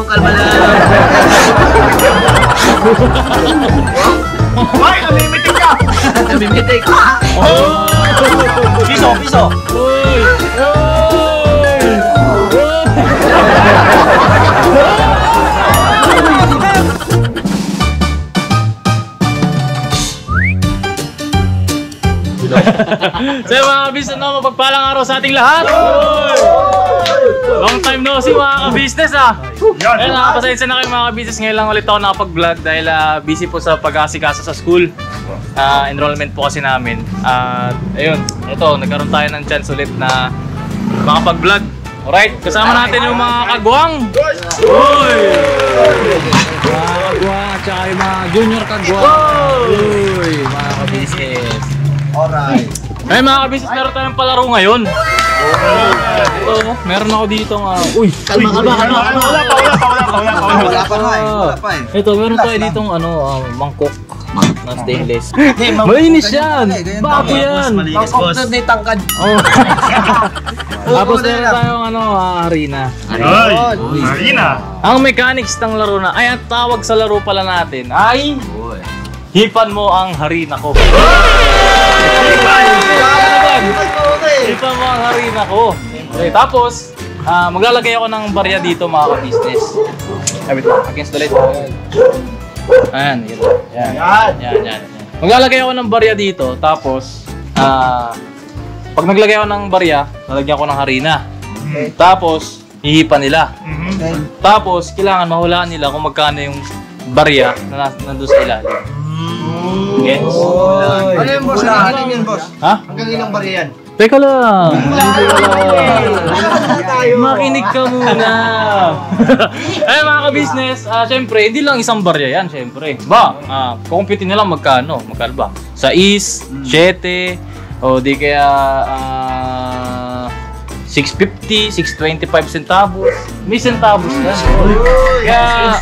Kalma lang. Hoy, namimitik ka! Namimitik. Piso, piso! Uy! So mga kabis, mapagpalang araw sa ating lahat! Long time no see mga ka-business Ayun, nakapasensya na kayo mga ka-business. Ngayon lang ulit ako nakapag-vlog dahil busy po sa pag-aasikaso sa school. Enrollment po kasi namin. Ayun, ito, nagkaroon tayo ng chance ulit na makapag-vlog. Alright, kasama natin yung mga kagwang! Uy! Mga kagwang at saka yung mga junior kagwang! Uy! Mga ka-business! Alright. Ay mga ka-business, meron tayong palaro ngayon. Ito, meron ako dito uy! Kalma. Wala pa eh. Ito, meron tayo ditong mangkok na stainless. Malinis yan! Bako yan! Malinis, boss. May tangkad. Tapos meron tayong harina. Harina. Ang mechanics ng laro na, ang tawag sa laro pala natin ay hipan mo ang harina ko. Hipan mo ang harina ko. Okay, tapos, maglalagay ako ng barya dito mga ka-business. Against the light. Ayan, ito. Yan. Maglalagay ako ng barya dito, tapos, pag naglagay ako ng barya, lalagyan ko ng harina. Tapos, hihipan nila. Tapos, kailangan mahulaan nila kung magkano yung barya na nandun sa ilalim. Gets? Ano yung boss? Ano yung boss? Ha? Hanggang ilang barya yan? Teka lang! Makinig ka muna! Ay mga ka-business, syempre, hindi lang isang barya yan, syempre. Kukumpute nila magkano ba? 6, 7, o di kaya 6.50, 6.25 centavos. May centavos yan. Kaya,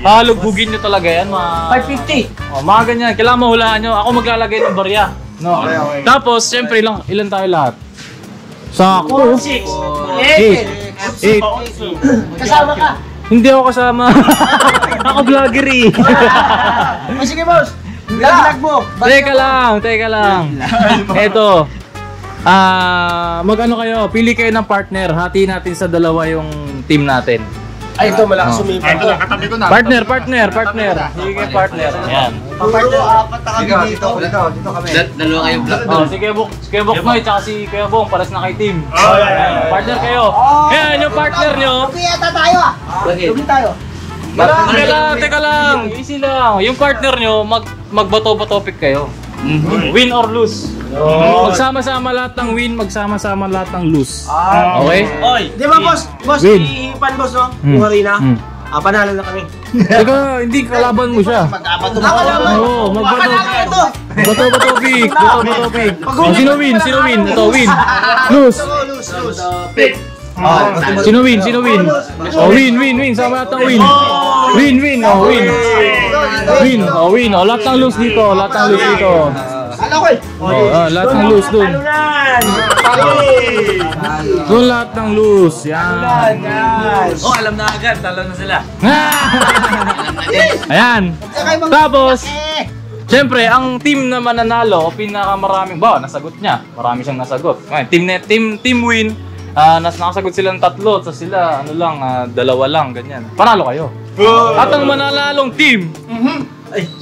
halugbugin nyo talaga yan, mga... 5.50! Mga ganyan, kailangan mahulaan nyo. Ako maglalagay ng barya. No. Okay. Tapos, siyempre, ilan tayo lahat? Sakto. 8. Kasama ka. Hindi ako kasama. Ako vlogger eh. Sige, boss. Vlog mo. Teka lang. Eto. Mag-ano kayo? Pili kayo ng partner. Hatiin natin sa dalawa yung team natin. Ay, ito malakas sumipa. Ito lang, katabi ko na. Partner. Sige, partner. Ayan. Apat na kami dito. Dito kami. Dalawa kayong vlog. Si Kuya Bok Noy, tsaka si Kuya Bong, pares na kay team. Partner kayo. Ayan, yung partner nyo. Kuyata tayo Tuloy tayo. Teka lang. Easy lang. Yung partner nyo, magbato-bato pick kayo. Win or lose. Magsama-sama lahat ng win, magsama-sama lahat ng lose. Okay? Oy, di ba boss? Boss, Win. ihipan boss no? Yung harina. Panalo na kami. Teka, hindi kalaban mo siya. Oo, magbato. Bato-bato pick. Sino win? Ito, win. Lose. Pick. Sino win? Win. Sama lahat ng win. Win. Lahat ng lose dito. Lahat ng lose dun. Doon lahat ng lose. Yan. Alam na agad. Talo na sila. Ayan. Tapos, siyempre, ang team na mananalo, pinakamaraming, nasagot niya. Marami siyang nasagot. Team win. Nakasagot sila ng 3, so sila, 2 lang, ganyan. Panalo kayo. At ang mananalong team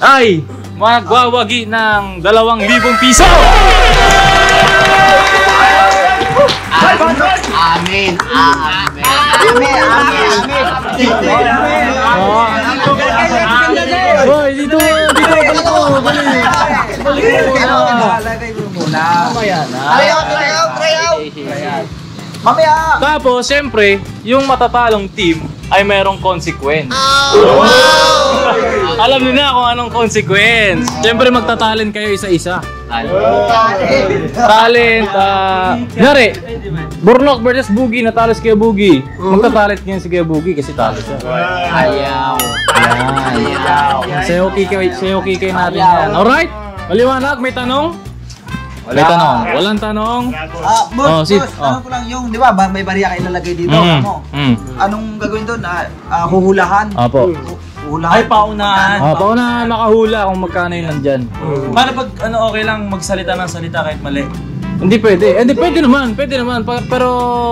ay magwawagi ng 2,000 piso! Amen. Boy, dito. Lalagay mo muna. Mamaya na. Try out. Mamaya! Tapos, siyempre, yung matatalong team ay mayroong consequence. Alam niyo na kung anong consequence. Siyempre, magtatalent kayo isa-isa. Talent, Burnok versus Boogie, natalo si Kuya Boogie. Magtatalit ngayon si Kuya Boogie kasi talo siya. Ayaw. Yan. Sayo kikay natin yan. Alright? Maliwanag, may tanong? May tanong. Walang tanong? Boss, Oh, ano ko lang yung, di ba, may bariya kayo ilalagay dito, ano? Anong gagawin doon? Huhulahan? Apo. Huhulahan? Ay, paunahan. Paunahan makahula kung magkano yung nandyan. Paano pag okay lang magsalita ng salita kahit mali? Hindi pwede. Hindi, pwede naman. Pero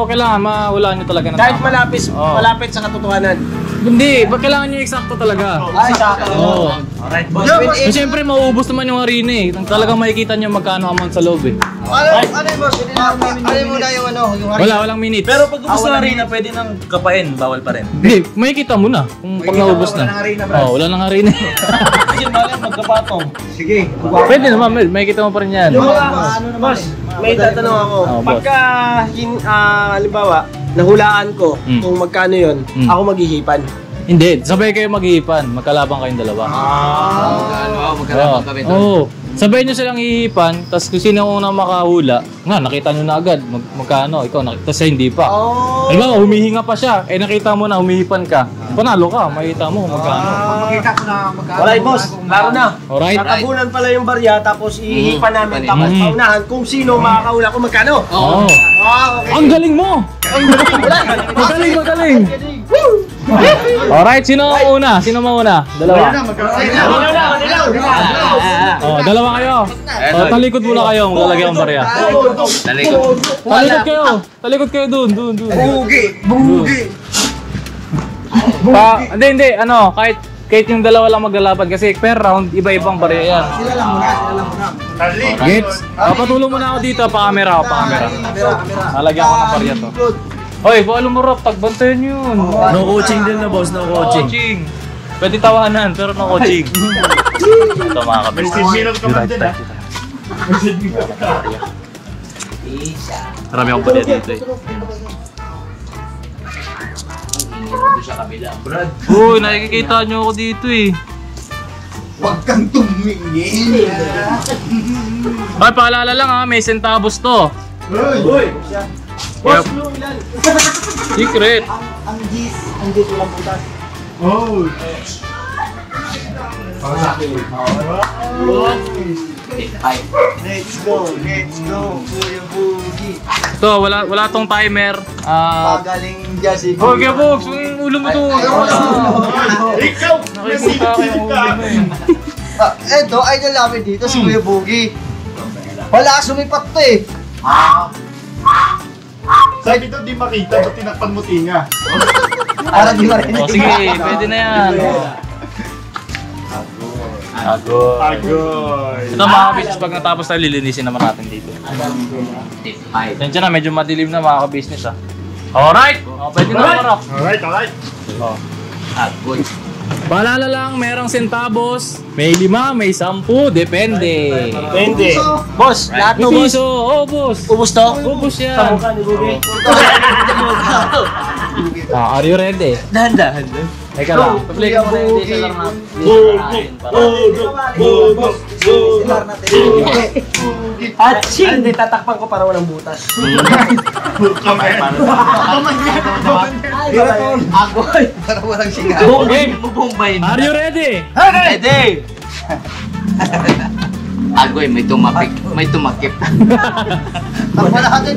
kailangan mahulaan nyo talaga ng Kahit tama. malapit sa katotohanan. Hindi, kailangan nyo eksakto talaga. Ay, sakto. Oo. Alright, boss. Eh, siyempre, mauubos naman yung harina eh. Talagang makikita nyo magkano amount sa loob eh. Ano yung boss? Ano muna yung ano? Yung Walang minute. Pero pag ubos na harina, pwede nang kapain, bawal pa rin. Hindi, makikita mo na kung pag naubos na. Wala nang harina, bro. Wala nang harina. Kasi bawal magkapatong. Sige. Pwede naman, makikita mo pa rin yan. Yung mga ano naman Boss, may tatanong ako. Oh, boss. Pagka, halimbawa, nahulaan ko kung magkano yun, ako maghihipan. Hindi, sabay kayo mag-iipan. Magkalabang kayong dalawa. Magkalabang kami doon. Oo. Sabay nyo silang ihipan, tapos kung sino unang makahula, nga, nakita nyo na agad magkano, ikaw, tapos siya hindi pa. Halimbawa, humihinga pa siya, nakita mo na humihipan ka. Panalo ka, makita mo kung magkano. Makita ko na magkano. Alright, boss. Laro na. Alright? Tatabunan pala yung barya, tapos ihipan namin, tapos Mm. paunahan kung sino makakahula kung magkano. Oo. Okay. Ang galing mo! Magaling! Alright, sino ang una? Sino mauna? Dalawa. Dalawa kayo. Talikod muna kayo, lalagay akong barya. Talikod kayo dun. Bugi! Hindi, kahit yung dalawa lang maglalaban kasi per round, iba-ibang barya yan. Sila lang muna. Gets? Papatulong muna ako dito, pa-camera. Kamera. Nalagyan ko ng barya to. Hoy, follow mo Rob, tagbantayan yun. No coaching din na, boss. No coaching. Pwede tawanan, pero no coaching. Ito mga kabis. Marami akong barya dito eh. Uy, nakikita nyo ako dito eh. Huwag kang tumingin. Ay, paalala lang ha, may centavos to. Boss, Yep. yung ilan? Secret. Ang G's walang butas. Let's go, Kuya Bugi. Ito, wala tong timer. Pagaling dyan si Okay, Box, yung ulo mo to. Ikaw! Nakikita ko yung ulo mo eh. Eto, idol namin dito si Kuya Bugi. Wala, sumipat to eh. Sabi daw di makita, ba't tinakpan mo tinga? Para di marinig. O sige, pwede na yan. Agoy! Ito mga kabisnes, pag natapos tayo, lilinisin naman natin dito. Yan na, medyo madilim na mga kabisnes ha. Alright! Pwede na marap. Alright. Paalala lang, merong centavos, may 5, may 10, depende. Depende. Boss, lahat no, May boss. piso, boss. Ubus to? Ubus Sa yan. mukha ni Bugi. Are you ready? Dahan-dahan. Teka lang, play ko muna yung dito lang natin. Silar natin. Aching! Hindi, tatakpan ko para walang butas. Agoy! Para walang singaw. Okay, Bubombayin. are you ready? Ready! Agoy, may tumakip. Takpa natin.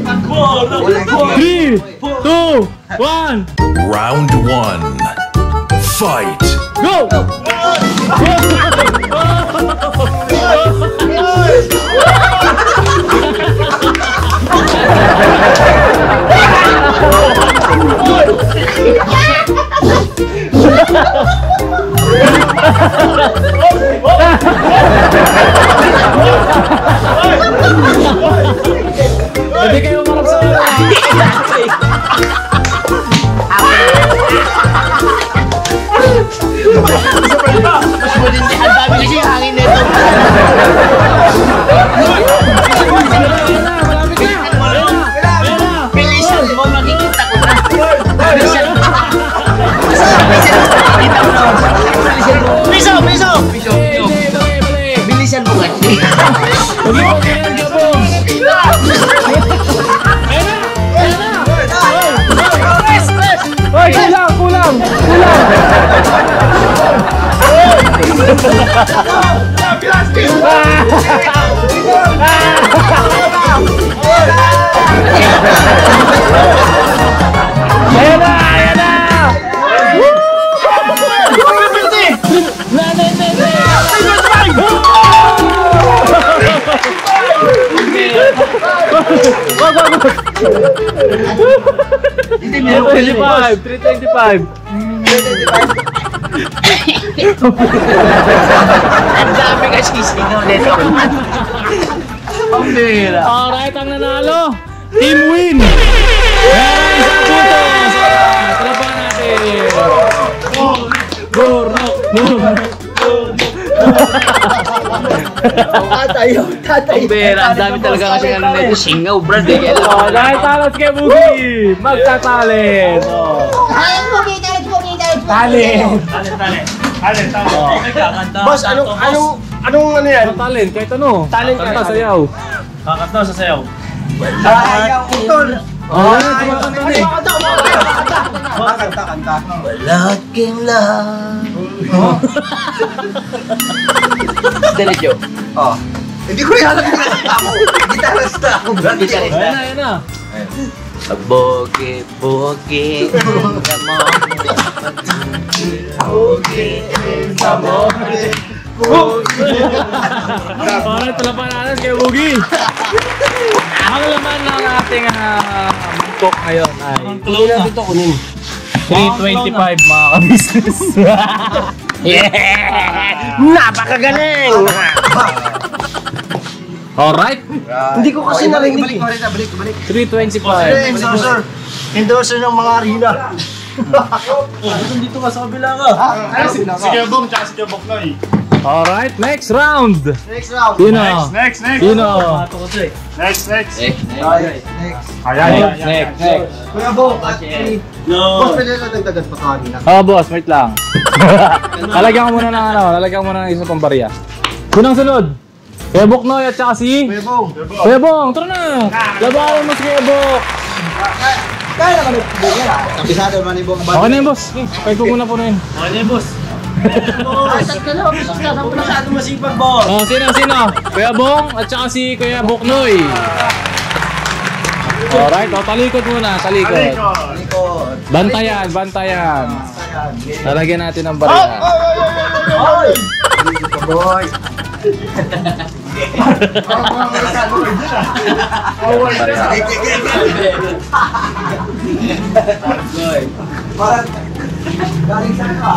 Walang 3, 2, 1, Round 1. Fight! go! Hindi kayo marap sa Ang dami kasi yung hangin nito. Bilisan mo, makikita ko na. Bilisan mo. Makikita ko na. Piso! Bilisan mo kasi. Ayan na! Ayan na! Hindi, meron ko 325! Ang dami kasi singaw nito. Alright, ang nanalo! Team win! Meron isang puntos! Talapan natin! Ang bera, ang dami talaga kasi ano nito. Singaw, brad. Dahil talas kay Boogie! Magtatalent! Boss, anong ano yan? Talent, kahit ano. Talent Kanta, kahit ano. sayaw. Kakanta sa sayaw. Ayaw, utol. Kanta. Malaking lang. Dali, Joe. Oh. Hindi ko rin alam yung kanta ako. Gitarista ako, brad. Ayan na. Boge. Alright, talapan natin kay Boogie. Ang laman ng ating mangkok ngayon ay Ito kunin. 325 mga ka-business. Napakagaling! Alright, Hindi ko kasi narinig. Balik. 325. Sir. Endorser ng mga arena. Si Kyobong, tsaka si Kyobong na eh. Alright, next round. Next round. Sino? Next. Sino? Next. Next. Next. Kuya Bo, boss, pwede na dagdagan pa kanina. Oh, boss, wait lang. Lalagyan ko muna ng lalagyan ko muna ng isang pambarya. Kunang sunod. Kuya Boknoy at saka si Kuya Bo. Kuya Bong, tara na. Labanan mo si Kuya Bok. Kaya naman nagtubog yan ah. Kampisado naman ni Bong. Okay na yun, boss. Kahit ko muna po na yun. Masyado masipag, boss. Oh, sino? Kuya Bong at saka si Kuya Boknoy. Alright, talikod muna, talikod. Bantayan. Lalagyan natin ng barya. Boy. Parang galing sa ka.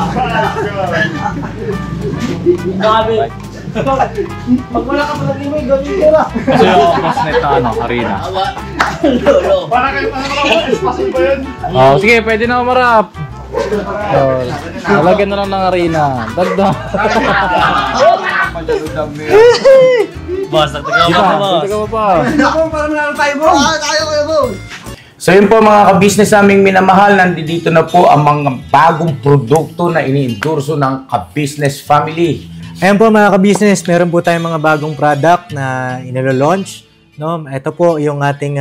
Pag wala ka pala may gawin ka na. Ito yung boss nito, harina. Para kayo espacio ba yun? Oh, sige, pwede na umarap. Oh, lalagyan na lang ng harina. Dagdag. Boss, nagtagawa Dagdag mo pa. Ako, parang nanalo tayo, Bong. Tayo, Kuya Bong. So yun po mga kabisnes naming minamahal, nandito na po ang mga bagong produkto na ini-endorso ng Kabisnes Family. Ayan po mga kabisnes, meron po tayong mga bagong product na inilo-launch. No? Ito po yung ating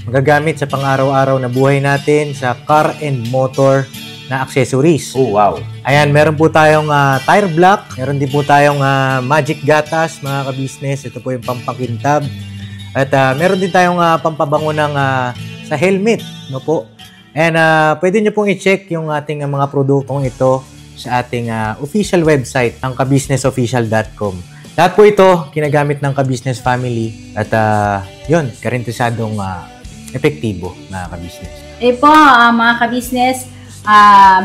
magagamit sa pang-araw-araw na buhay natin sa car and motor na accessories. Oh wow! Ayan, meron po tayong tire block, meron din po tayong magic gatas mga kabisnes. Ito po yung pampakintab. At meron din tayong pampabango ng sa helmet, no po. And pwede nyo pong i-check yung ating mga produktong ito sa ating official website, ang kabisnesofficial.com. Lahat po ito ginagamit ng Kabisnes Family at yun, karintisadong epektibo mga kabisnes. Po, mga kabisnes,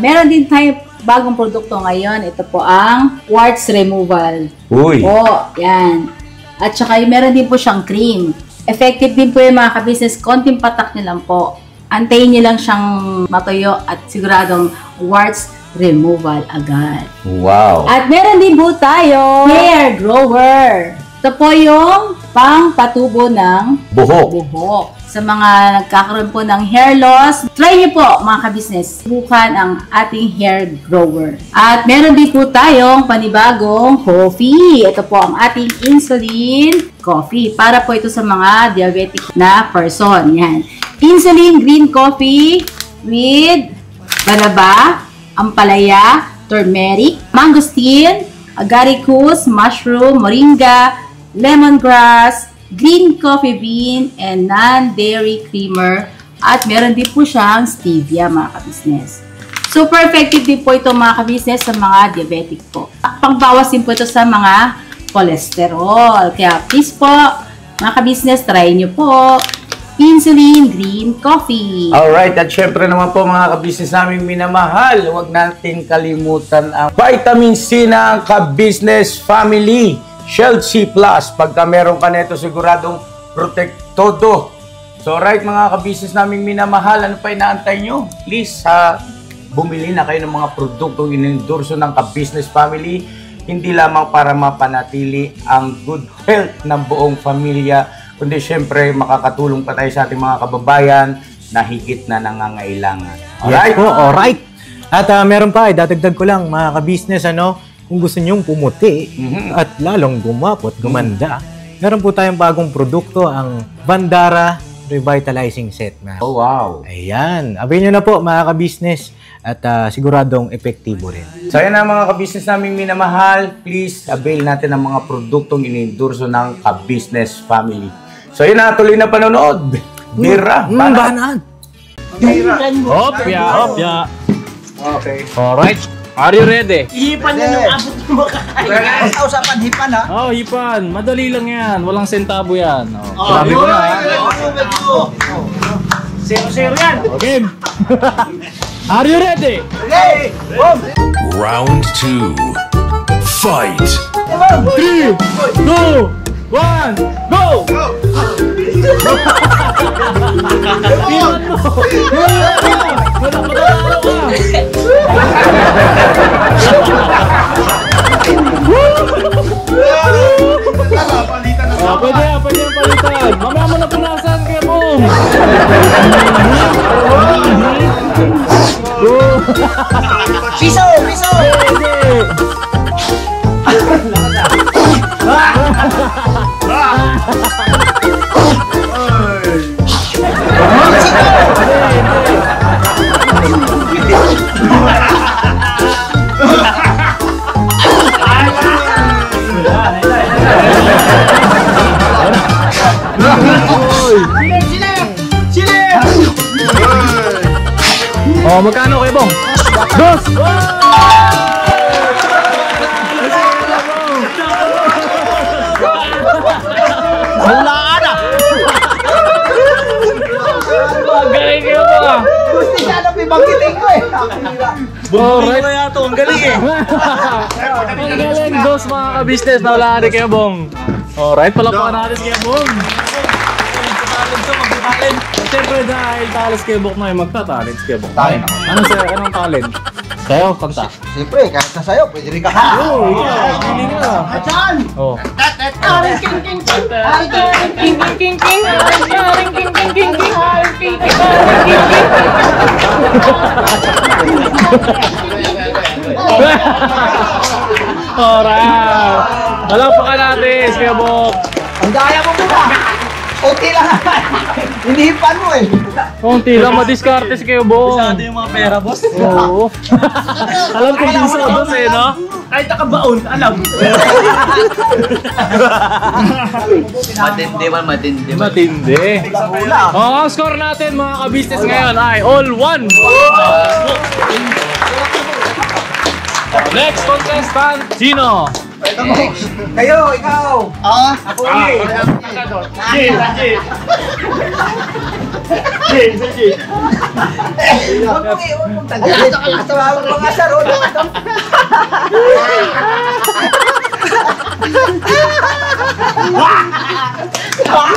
meron din tayo bagong produkto ngayon. Ito po ang quartz removal. Uy! Po, yan. At saka meron din po siyang cream. Effective din po yung mga kabisnes, konting patak nyo lang po. Antayin nyo lang siyang matuyo at siguradong quartz removal agad. Wow! At meron din po tayo hair grower. Ito po yung pang-patubo ng buhok. Sa mga nagkakaroon po ng hair loss, try niyo po mga kabisnes, subukan ang ating hair grower. At meron din po tayong panibagong coffee. Ito po ang ating insulin coffee. Para po ito sa mga diabetic na person. Yan. Insulin green coffee with banaba, ampalaya, turmeric, mangosteen, agaricus, mushroom, moringa, lemongrass, green coffee bean, and non-dairy creamer. At meron din po siyang stevia, mga kabisnes. Super effective din po ito, mga kabisnes, sa mga diabetic po. Pangbawas din po ito sa mga cholesterol. Kaya please po, mga kabisnes, try nyo po insulin green coffee. Alright, at syempre naman po mga kabisnes naming minamahal, huwag natin kalimutan ang vitamin C ng ka-business family. Shield C+, pagka meron ka nito siguradong protektodo. So right mga ka-business naming minamahal, ano pa inaantay nyo? Please, bumili na kayo ng mga produktong inendorso ng ka-business family, hindi lamang para mapanatili ang good health ng buong pamilya, kundi syempre makakatulong pa tayo sa ating mga kababayan na higit na nangangailangan. Alright? Yes po, alright. At meron pa, dadagdag ko lang mga ka-business, kung gusto nyong pumuti at lalong gumapot, gumanda, meron po tayong bagong produkto, ang Bandara Revitalizing Set. Oh, wow. Ayan. Abay nyo na po mga ka-business at siguradong epektibo rin. So yan na mga ka-business naming minamahal, please avail natin ang mga produktong inendorso ng ka-business family. So yun na, tuloy na panonood. Bira, banaan. Hopya, hopya. Okay. Alright. Are you ready? Ihipan na ng abot ng makakain. Usapan hipan ha. Oh, hipan. Madali lang yan. Walang sentabo yan. Oh, sabi ko na. Zero yan. Okay. Are you ready? Okay. Round 2. Fight! 3, 2, 1, go! Pwede yan palitan. Mamaya mo na punasan kaya boom! Piso! Piso! Oh, magkano kayo, Bong? Dos! Hulaan na! Galing kayo ba? Gusto siya na pibangkitin ko eh. Alright. Kaya ito, ang galing eh. Ang galing, dos mga ka-business na wala natin kayo, Bong. Alright, palakpakan natin kayo, Bong. Siyempre dahil talents kayo, Bong na yung magta-talents kayo, Bong. Talent ako. Anong talent? Sayo, kanta. Siyempre, kahit na sa'yo, pwede rin ka. Oo, ikaw. Pili ka. Achan! Oh. Alright. Palakpakan natin, Kuya Bong. Ang daya mo muna. Okay lang. Hinihipan mo eh. Konti lang, madiskarte si Kuya Bong. Bisado yung mga pera, boss. Oo. Alam ko din sa boss eh, no? Kahit nakabaon, alam. Matindi. Oh, ang score natin mga ka-business ngayon ay all 1. Next contestant, sino? Kayo, ikaw. Ako ulit. Huwag mong tagalin. Tawag mo nga sa rodo.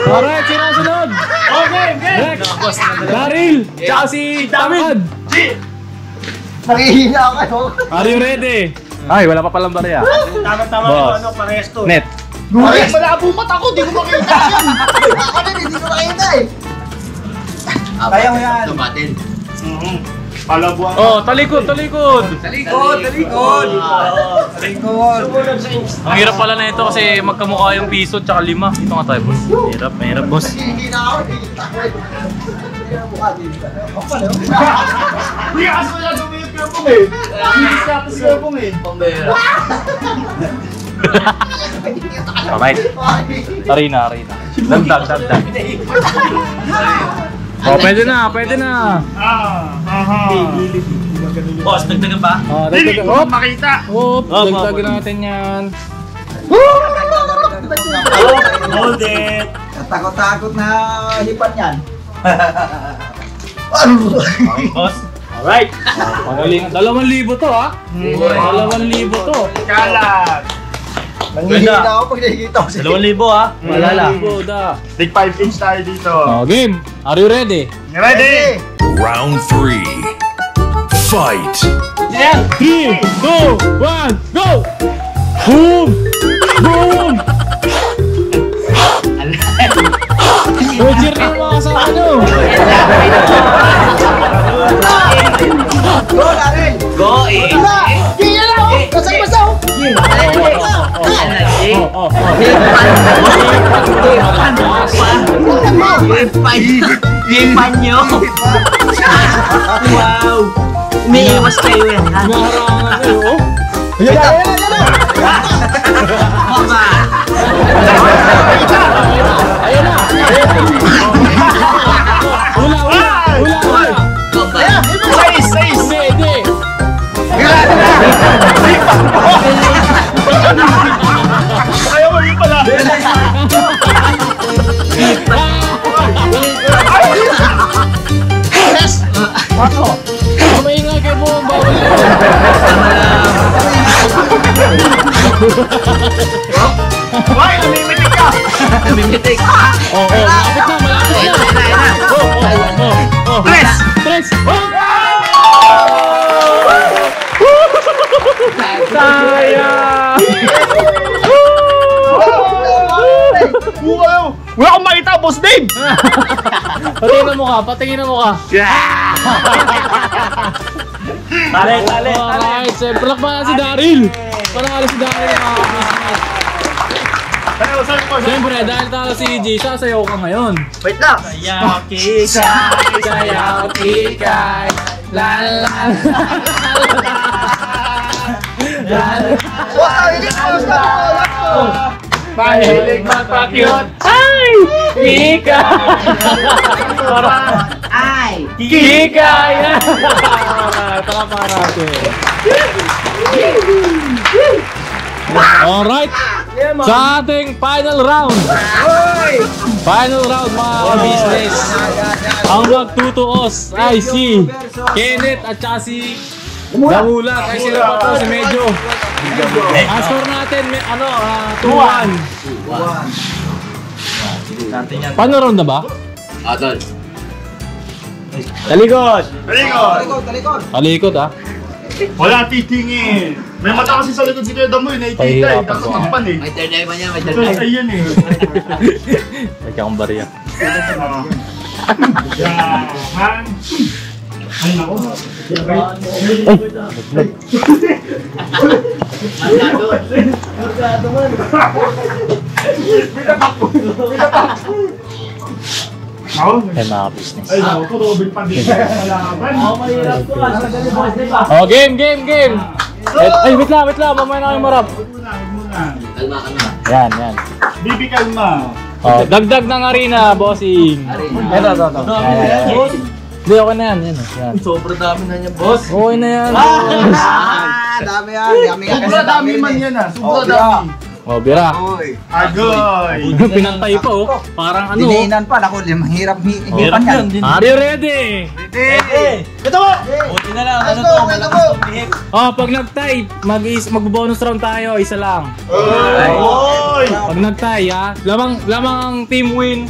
Alright, sino ang sunod? Okay, Next, Daryl, tsaka si David. Nakihina ako. Are you ready? Ay, wala pa palang barya. Tama-tama Boss. yung parehas to. Net. Ay, malabo mata ko. Di ko makita yan. Ako din, hindi ko makita eh. Kaya mo yan. Palabuan. Oh, talikod. Talikod, talikod. Talikod. Ang hirap pala na ito kasi magkamukha yung piso tsaka 5. Ito nga tayo, boss. Mahirap, boss. Hindi na ako. Hindi ka kasi wala sumiyot ka po. yabong eh. Tapos yabong eh. Alright. Arena. Dagdag. Oh, pwede na. Boss, dagdagan ba? Oh, Dili dagdag. ko makita. Dagdagan natin yan. Hold it. Takot-takot na hipan yan. Boss. Alright. Magaling. 2,000 to ha. 2,000 to. Kalat. Nanghihina ako pag nakikita ko siya. 2,000 ha. Malala. 2,000 da. Take 5 inch tayo dito. Oh, game. Are you ready? Ready? Round 3. Fight! 3, 2, 1, go! Boom! Cheer na mga kasama nyo! Go, Daryl! Go eh. Tingnan na ako! Kasang-basaw! Hipan nyo. Wow. Umiiwas kayo yan. Naharangan kayo, oh! Ayan na! Mama. Ayun na! Hula! Mama. Hindi! Ayaw mo yun pala. Maingay kayo po ang bawal yun! Why? Namimitik ka. Namimitik. Malapit na! Press! Press! Sayang! Wala akong makita, Boss Dave! Patingin mo ka. Tali! Alright, siyempre lakbayan si Daryl. Panalo si Daryl mga kapatid. Siyempre, dahil talo si EJ, sasayaw ka ngayon. Wait lang! Sayaw kikay, la. Mahilig magpakyut. Ay! Kikay! Ay. Kikay! Tama natin. Alright! Sa ating final round. Final round mga business. Ang magtutuos ay si Kenneth at saka si Damulat. Ay sila pa to, si Medyo. Ang score natin, 2-1. Paano round na ba? Adol. Talikod! Talikod! Ah. Wala titingin. May mata kasi sa likod si Kuya Damoy, nakikita eh. Pahihirapan Tapos ko. takpan eh. May third eye pa niya, may third Tapos eye. ayun eh. May kakong bariya. Yan. Ay nako. Ay mga business. Ay nako, Robin pa din. Oh, game! Ay, wait lang. Mamaya na kayo marap. Kalma. Yan. Bibi kalma. Oh, dagdag ng arena, bossing. Ito. Hindi, okay na yan. Sobrang dami na niya, boss! Okay na yan. Dami yan! Sobrang dami man yan ah. Sobrang dami. Oh, bira. Agoy. Pinantay pa oh. Parang ano. Diniinan pa, naku, mahirap hipan yan. Are you ready? Ito mo! Buti na lang, ano to, malakas tumihip. Oh, pag nag-tie, mag-bonus round tayo, isa lang. Oy! Pag nag-tie, ha? Lamang ang team win.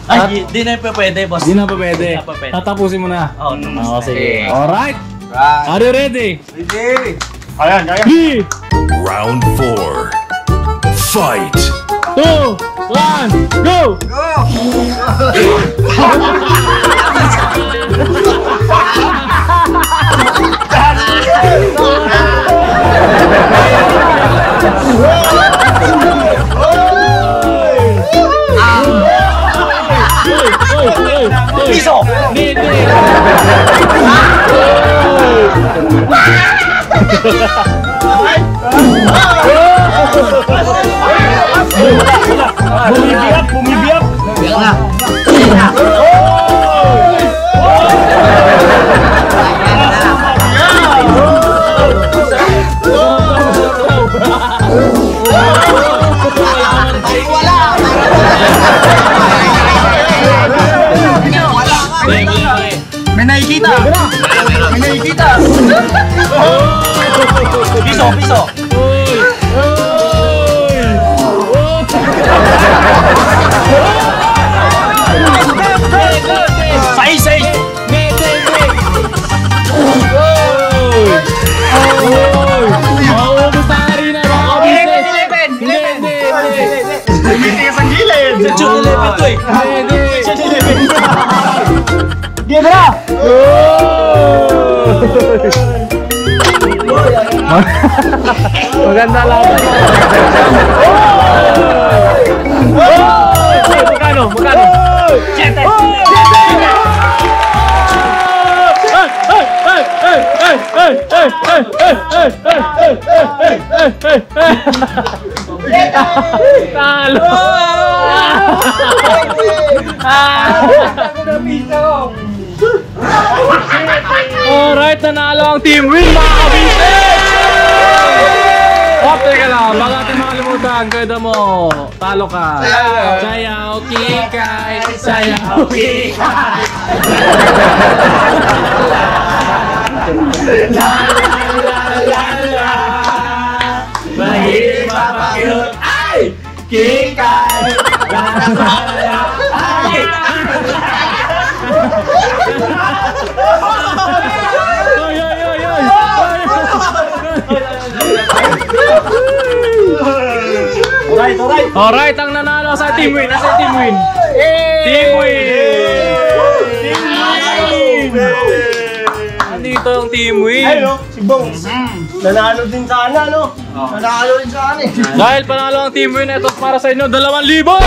Ay, di na pa pwede, boss. Di na pa pwede. Di na pa pwede. Tatapusin mo na. Oo, sige. Alright. Are you ready? Ready! Ayan, kaya. 3, Round 4. Fight! 2, 1, go! Piso! Hindi. Bumibiyap, bumibiyap. May nakikita. May nakikita. Piso, piso. Sais. Tumitigas ang gilid. Maganda lang. Magkano? Magkano? Talo! Alright, nanalo ang Team Win, mga kabisnes! Teka lang, bago natin makalimutan, kaya mo, talo ka. Sayaw, kikay, sayaw, kikay. Mahirap mapakilot, ay! Kikay! Alright, ang nanalo sa Team Win. Nasa Team Win? Team Win! Nandito ang Team Win. Ay, no? Si Bong. Nanalo din sana, no? Nanalo rin sa akin. Dahil panalo ang Team Win, ito para sa inyo, 2,000!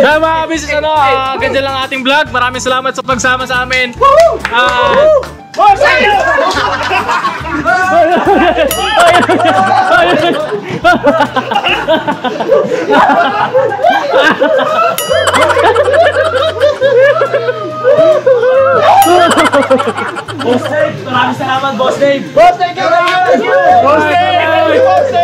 Kaya mga kabisnes, ganyan lang ating vlog. Maraming salamat sa pagsama sa amin. Boss Dave, maraming salamat, Boss Dave. Boss, thank you. Boss Dave!